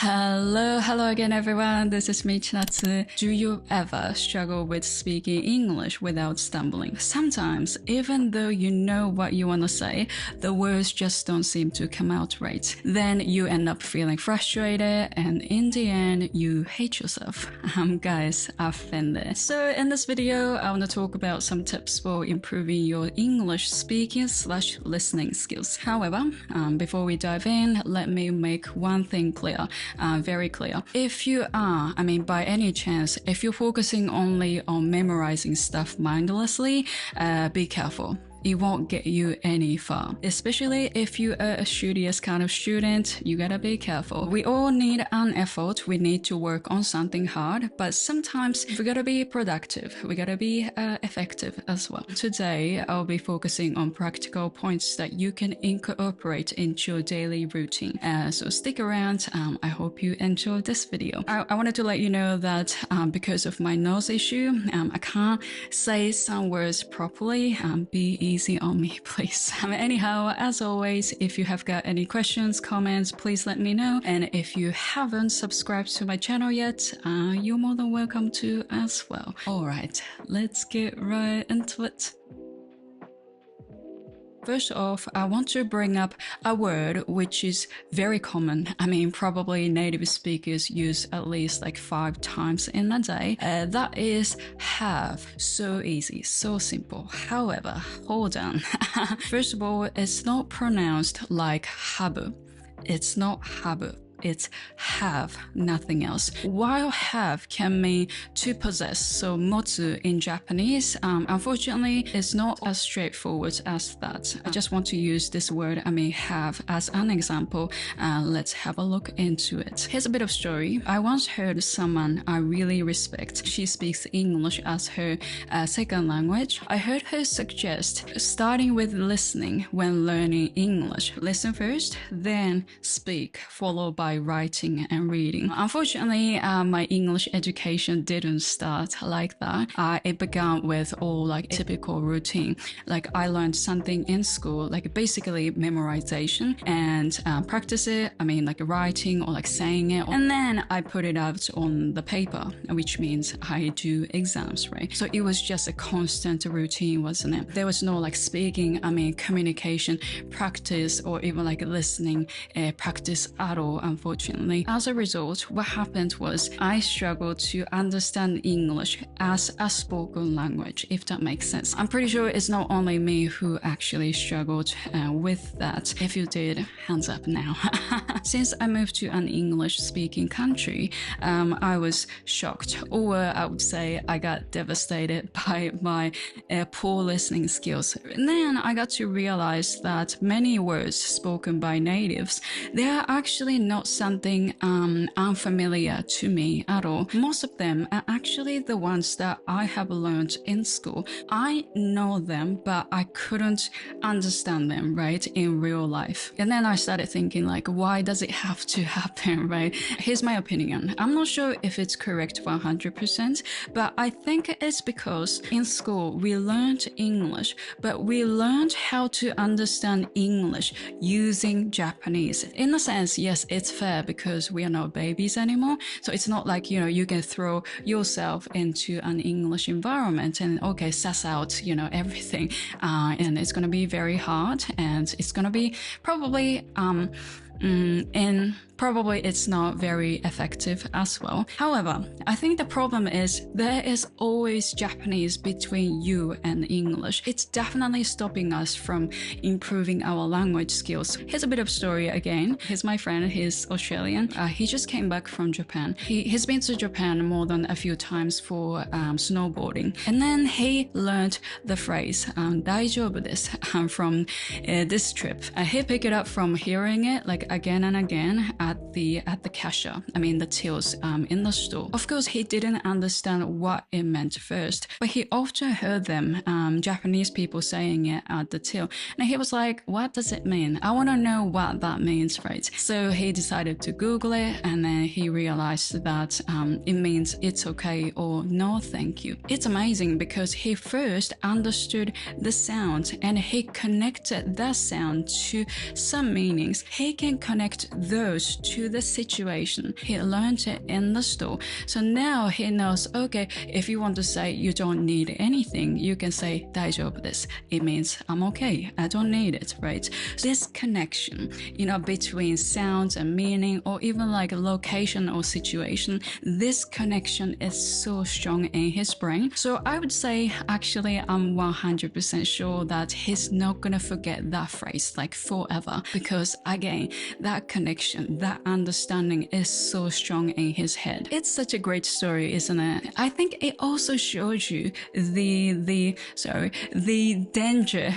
Hello again everyone, this is me, Chinatsu. Do you ever struggle with speaking English without stumbling? Sometimes, even though you know what you want to say, the words just don't seem to come out right. Then you end up feeling frustrated and in the end, you hate yourself. Guys, I've been there. So in this video, I want to talk about some tips for improving your English speaking/listening skills. However, before we dive in, let me make one thing clear. Very clear. If you are, by any chance, if you're focusing only on memorizing stuff mindlessly, be careful. It won't get you any far. Especially if you are a studious kind of student, you gotta be careful. We all need an effort. We need to work on something hard, but sometimes we gotta be productive. We gotta be effective as well. Today, I'll be focusing on practical points that you can incorporate into your daily routine. So stick around. I hope you enjoy this video. I wanted to let you know that because of my nose issue, I can't say some words properly. Be easy on me, please. Anyhow, as always, if you have got any questions, comments, please let me know. And if you haven't subscribed to my channel yet, you're more than welcome to as well. Alright, let's get right into it. First off, I want to bring up a word which is very common. Probably native speakers use at least like 5 times in a day. That is have. So easy, so simple. However, hold on. First of all, it's not pronounced like habu. It's not habu. It's have, nothing else. While have can mean to possess, so motsu in Japanese, unfortunately, it's not as straightforward as that. I just want to use this word, have, as an example. Let's have a look into it. Here's a bit of story. I once heard someone I really respect. She speaks English as her second language. I heard her suggest starting with listening when learning English. Listen first, then speak, followed by writing and reading. Unfortunately, my English education didn't start like that. It began with all like typical routine. Like I learned something in school, like basically memorization and practice it. Like writing or like saying it. And then I put it out on the paper, which means I do exams, right? So it was just a constant routine, wasn't it? There was no like speaking, communication practice or even like listening practice at all, unfortunately. As a result, what happened was I struggled to understand English as a spoken language, if that makes sense. I'm pretty sure it's not only me who actually struggled with that. If you did, hands up now. Since I moved to an English-speaking country, I was shocked, or I would say I got devastated by my poor listening skills. And then I got to realize that many words spoken by natives, they are actually not something unfamiliar to me at all. Most of them are actually the ones that I have learned in school. I know them, but I couldn't understand them, right, in real life. And then I started thinking like, why does it have to happen, right? Here's my opinion. I'm not sure if it's correct 100%, but I think it's because in school we learned English, but we learned how to understand English using Japanese. In a sense, yes, it's fair because we are not babies anymore. So it's not like, you can throw yourself into an English environment and okay, suss out, everything. And it's going to be very hard and it's going to be probably, probably it's not very effective as well. However, I think the problem is there is always Japanese between you and English. It's definitely stopping us from improving our language skills. Here's a bit of story again. Here's my friend, he's Australian. He just came back from Japan. He's been to Japan more than a few times for snowboarding. And then he learned the phrase, 大丈夫です, from this trip. He picked it up from hearing it like again and again at the cashier, the tills in the store. Of course, he didn't understand what it meant first, but he often heard them, Japanese people saying it at the till. And he was like, what does it mean? I want to know what that means, right? So he decided to Google it, and then he realized that it means it's okay or no thank you. It's amazing because he first understood the sound and he connected that sound to some meanings. He can connect those two to the situation. He learned it in the store. So now he knows, okay, if you want to say you don't need anything, you can say 大丈夫です. It means I'm okay. I don't need it, right? This connection, between sounds and meaning, or even like a location or situation, this connection is so strong in his brain. So I would say, actually, I'm 100% sure that he's not gonna forget that phrase like forever, because again, that connection, that understanding is so strong in his head. It's such a great story, isn't it? I think it also shows you the danger,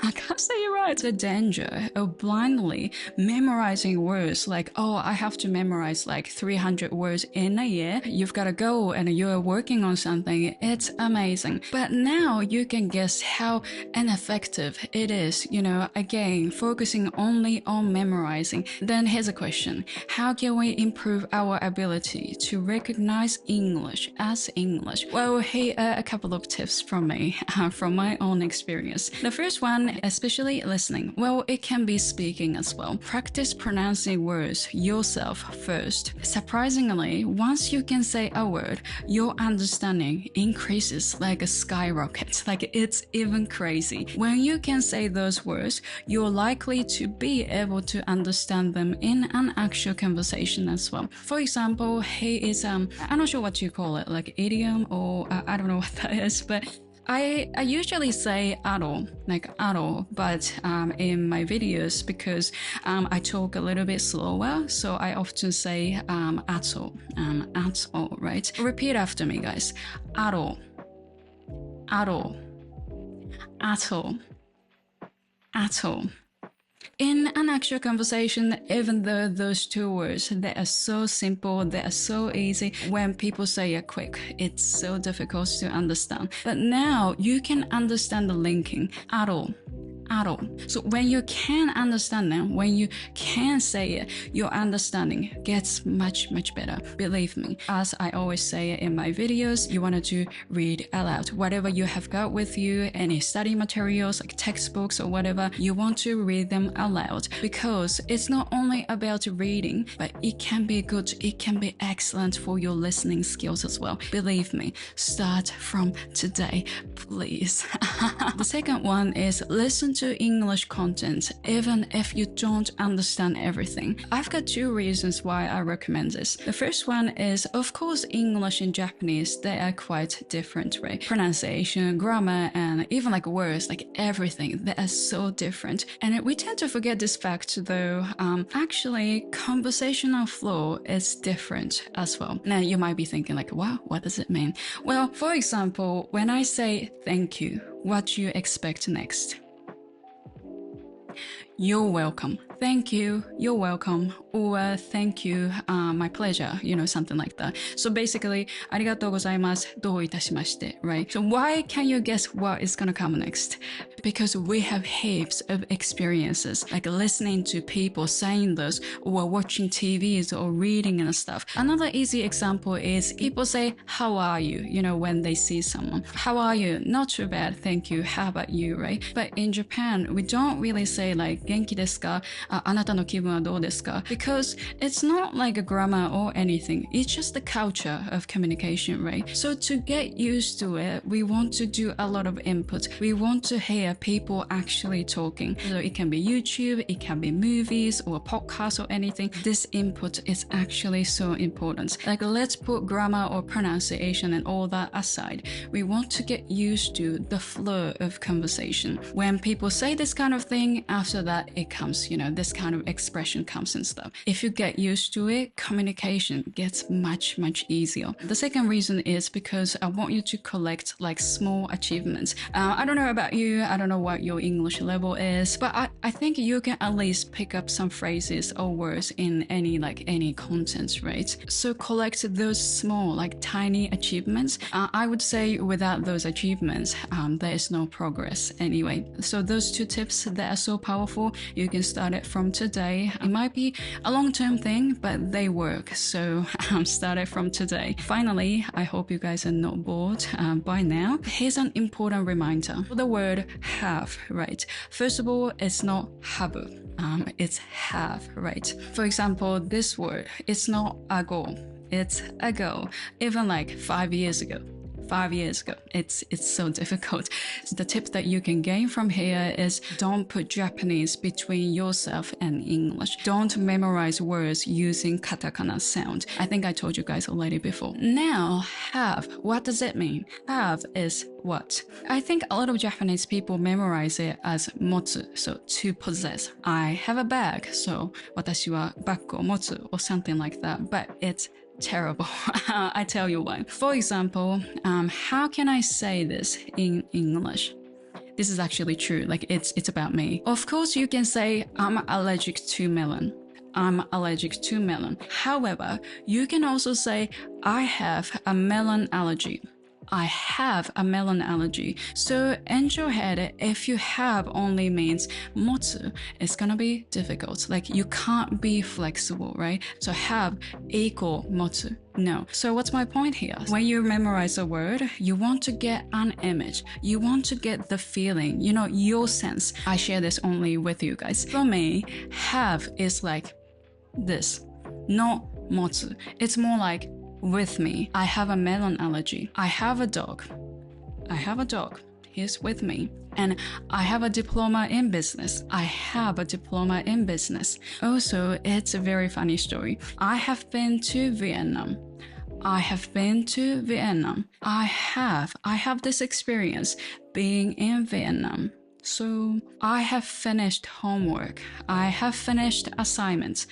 I can't say it right, the danger of blindly memorizing words like, oh, I have to memorize like 300 words in a year. You've got to go and you're working on something. It's amazing. But now you can guess how ineffective it is, again, focusing only on memorizing. Then here's a question. How can we improve our ability to recognize English as English? Well, here are a couple of tips from me, from my own experience. The first one, especially listening. Well, it can be speaking as well. Practice pronouncing words yourself first. Surprisingly, once you can say a word, your understanding increases like a skyrocket. Like it's even crazy. When you can say those words, you're likely to be able to understand them in an actual conversation as well. For example, he is, I'm not sure what you call it, like idiom, or I don't know what that is, but I usually say aro, but in my videos, because I talk a little bit slower, so I often say ato, right? Repeat after me, guys. Aro, ato. In an actual conversation, even though those two words, they are so simple, they are so easy, when people say it quick, it's so difficult to understand. But now you can understand the linking. Aro. So when you can understand them, when you can say it, your understanding gets much, much better. Believe me, as I always say in my videos, you wanted to read aloud. Whatever you have got with you, any study materials like textbooks or whatever, you want to read them aloud, because it's not only about reading, but it can be good, it can be excellent for your listening skills as well. Believe me, start from today, please. The second one is listen to English content, even if you don't understand everything. I've got two reasons why I recommend this. The first one is, of course, English and Japanese, they are quite different, right? Pronunciation, grammar, and even like words, like everything, they are so different. And we tend to forget this fact though. Actually, conversational flow is different as well. Now you might be thinking like, wow, what does it mean? Well, for example, when I say thank you, what do you expect next? You're welcome. Thank you. You're welcome. Or thank you. My pleasure. Something like that. So basically, ありがとうございます。どういたしまして right? So why can you guess what is gonna come next? Because we have heaps of experiences, like listening to people saying this, or watching TVs, or reading and stuff. Another easy example is people say, how are you? When they see someone. How are you? Not too bad. Thank you. How about you, right? But in Japan, we don't really say like, 元気ですか? あなたの気分はどうですか? Because it's not like a grammar or anything. It's just the culture of communication, right? So to get used to it, we want to do a lot of input. We want to hear people actually talking. So it can be YouTube, it can be movies or podcasts or anything. This input is actually so important. Like let's put grammar or pronunciation and all that aside. We want to get used to the flow of conversation. When people say this kind of thing, after that it comes, this kind of expression comes and stuff. If you get used to it, communication gets much, much easier. The second reason is because I want you to collect like small achievements. I don't know about you, I don't know what your English level is, but I think you can at least pick up some phrases or words in any content, right? So collect those small, like tiny achievements. I would say without those achievements, there is no progress anyway. So those two tips that are so powerful, you can start it from today. It might be a long-term thing, but they work. So start it from today. Finally, I hope you guys are not bored by now. Here's an important reminder. The word have, right? First of all, it's not habu. It's have, right? For example, this word, it's not ago. It's ago. Even like 5 years ago. 5 years ago. It's so difficult. The tip that you can gain from here is don't put Japanese between yourself and English. Don't memorize words using katakana sound. I think I told you guys already before. Now, have. What does it mean? Have is what? I think a lot of Japanese people memorize it as motsu, so to possess. I have a bag, so 私はバッグを持つ or something like that. But it's terrible. I tell you why. For example, how can I say this in English? This is actually true. Like it's about me. Of course, you can say I'm allergic to melon. I'm allergic to melon. However, you can also say I have a melon allergy. I have a melon allergy. So in your head, if you have only means motsu, it's gonna be difficult. Like you can't be flexible, right? So have equal motsu. No. So what's my point here? When you memorize a word, you want to get an image. You want to get the feeling, you know, your sense. I share this only with you guys. For me, have is like this, not motsu. It's more like with me. I have a melon allergy. I have a dog. I have a dog. He's with me. And I have a diploma in business. I have a diploma in business. Also, it's a very funny story. I have been to Vietnam. I have been to Vietnam. I have this experience being in Vietnam. So I have finished homework. I have finished assignments.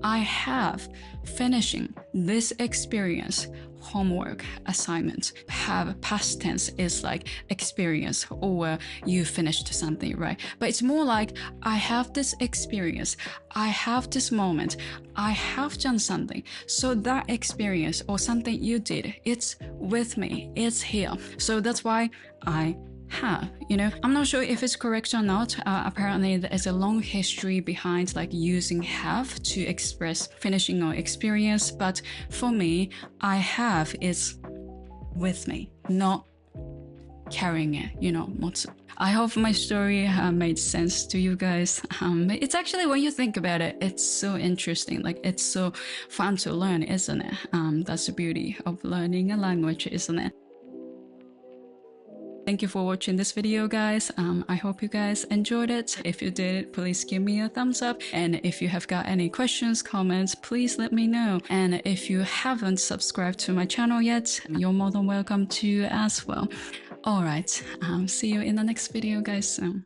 I have finishing this experience, homework, assignment. Have past tense is like experience or you finished something, right? But it's more like I have this experience. I have this moment. I have done something. So that experience or something you did, it's with me. It's here. So that's why I have, you know, I'm not sure if it's correct or not. Apparently there is a long history behind like using have to express finishing or experience, but for me, I have is with me, not carrying it, you know. I hope my story made sense to you guys. It's actually, when you think about it, it's so interesting. Like it's so fun to learn, isn't it? That's the beauty of learning a language, isn't it? Thank you for watching this video, guys. I hope you guys enjoyed it. If you did, please give me a thumbs up. And if you have got any questions, comments, please let me know. And if you haven't subscribed to my channel yet, you're more than welcome to as well. Alright, see you in the next video, guys, soon.